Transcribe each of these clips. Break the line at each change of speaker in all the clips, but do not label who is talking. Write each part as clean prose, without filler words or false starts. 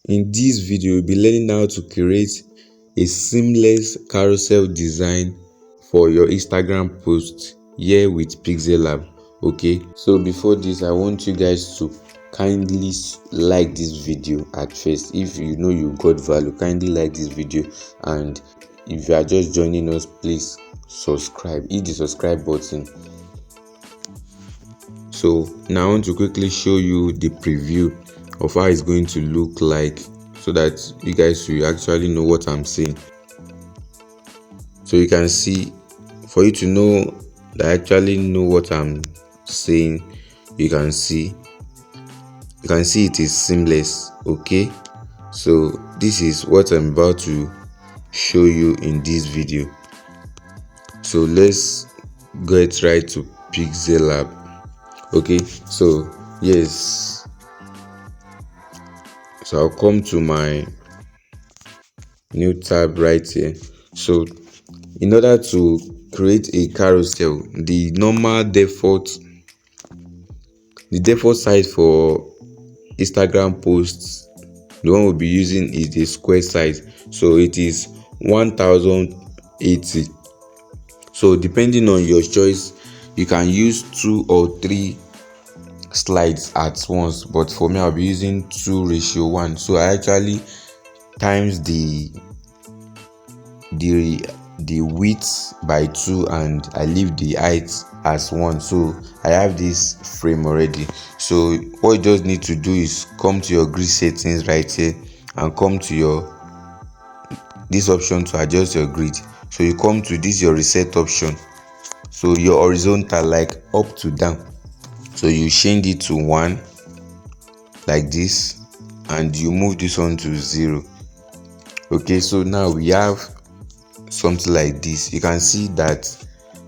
In this video, we'll be learning how to create a seamless carousel design for your Instagram post here with Pixel Lab. Okay, so before this, I want you guys to kindly like this video at first. If you know you got value, kindly like this video, and if you are just joining us, please subscribe. Hit the subscribe button. So now I want to quickly show you the preview of how it's going to look like, so that you guys will actually know what I'm saying. So you can see, for you to know that I actually know what I'm saying, you can see it is seamless. Okay, so this is what I'm about to show you in this video. So let's get right to Pixel Lab. Okay, so yes, so I'll come to my new tab right here. So in order to create a carousel, the default size for Instagram posts, the one we'll be using is the square size. So it is 1080. So depending on your choice, you can use 2 or 3 slides at once, but for me I'll be using 2:1. So I actually times the width by 2 and I leave the height as 1. So I have this frame already. So what you just need to do is come to your grid settings right here and come to this option to adjust your grid. So you come to this your reset option. So your horizontal, like up to down, so you change it to 1 like this, and you move this one to 0. Okay, so now we have something like this. You can see that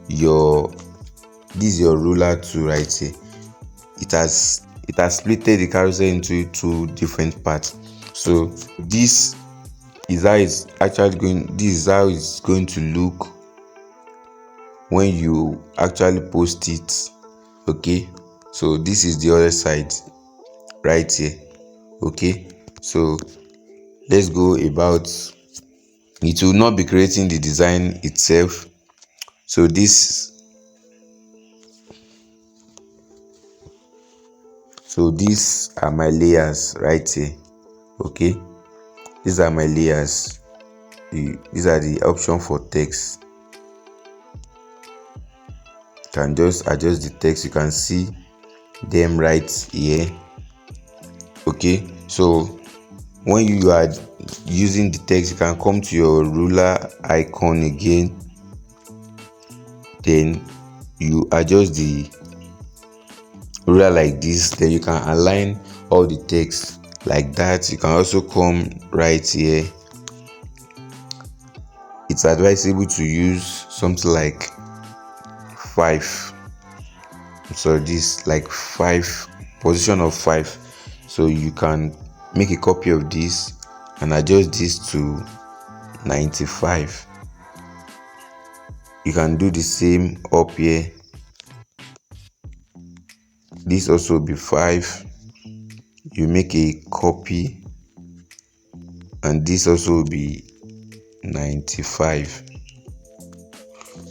this is your ruler tool right here. It has split the carousel into 2 different parts. So this is how it's going to look when you actually post it. Okay, so this is the other side right here. Okay, so let's go about it. Will not be creating the design itself. So these are my layers right here. Okay, these are my layers. These are the option for text. You can just adjust the text. You can see them right here. Okay, so when you are using the text, you can come to your ruler icon again, then you adjust the ruler like this, then you can align all the text like that. You can also come right here. It's advisable to use something like 5. So this like 5, position of 5. So you can make a copy of this and adjust this to 95. You can do the same up here. This also will be 5. You make a copy, and this also will be 95.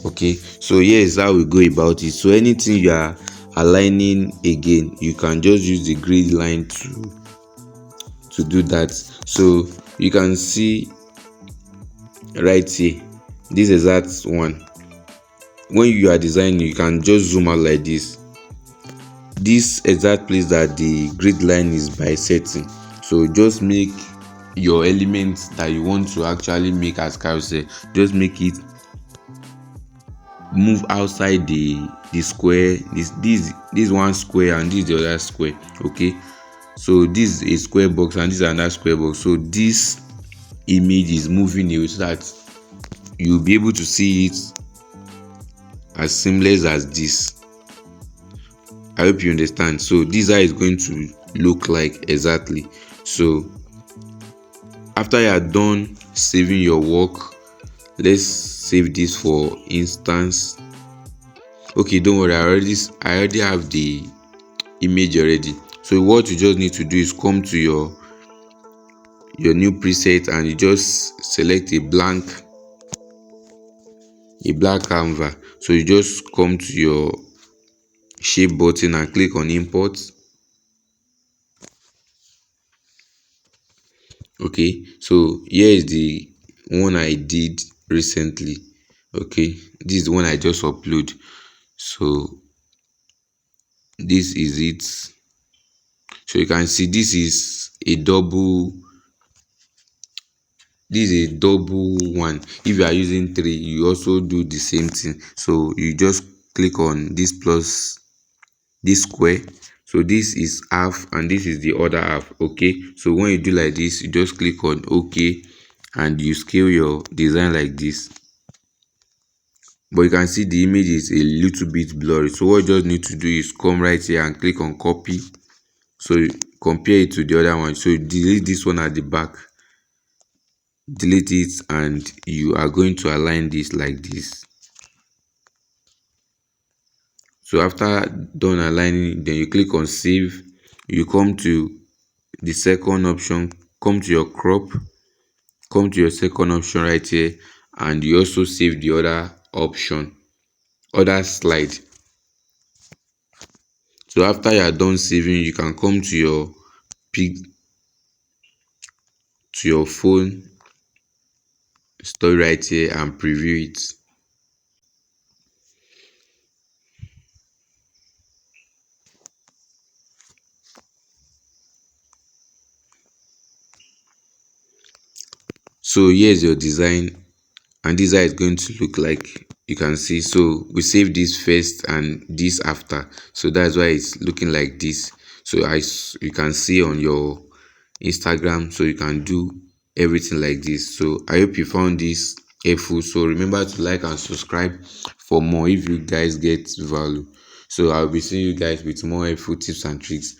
Okay, so here is how we go about it. So anything you are aligning, again, you can just use the grid line to do that. So you can see right here, this exact one. When you are designing, you can just zoom out like this. This exact place that the grid line is bisecting. So just make your elements that you want to actually make as carousel, just make it move outside the square. This one square and this the other square. Okay, so this is a square box and this is another square box. So this image is moving away so that you'll be able to see it as seamless as this. I hope you understand. So this is how it's going to look like exactly. So after you are done saving your work, let's save this for instance. Okay, don't worry, I already have the image already. So what you just need to do is come to your your new preset, and you just select a black canvas. So you just come to your shape button and click on import. Okay, so here is the one I did recently. Okay, this is the one I just upload. So this is it. So you can see this is a double one. If you are using three, you also do the same thing. So you just click on this plus, this square. So this is half and this is the other half. Okay, so when you do like this, you just click on OK and you scale your design like this. But you can see the image is a little bit blurry. So what you just need to do is come right here and click on copy. So you compare it to the other one. So you delete this one at the back, delete it, and you are going to align this like this. So after done aligning, then you click on save. You come to the second option, come to your crop, come to your second option right here, and you also save the other option, other slide. So after you are done saving, you can come to your pic, to your phone story right here and preview it. So here's your design, and this is how it's going to look like. You can see, so we save this first and this after, so that's why it's looking like this. So you can see on your Instagram, so you can do everything like this. So I hope you found this helpful. So remember to like and subscribe for more if you guys get value. So I'll be seeing you guys with more helpful tips and tricks.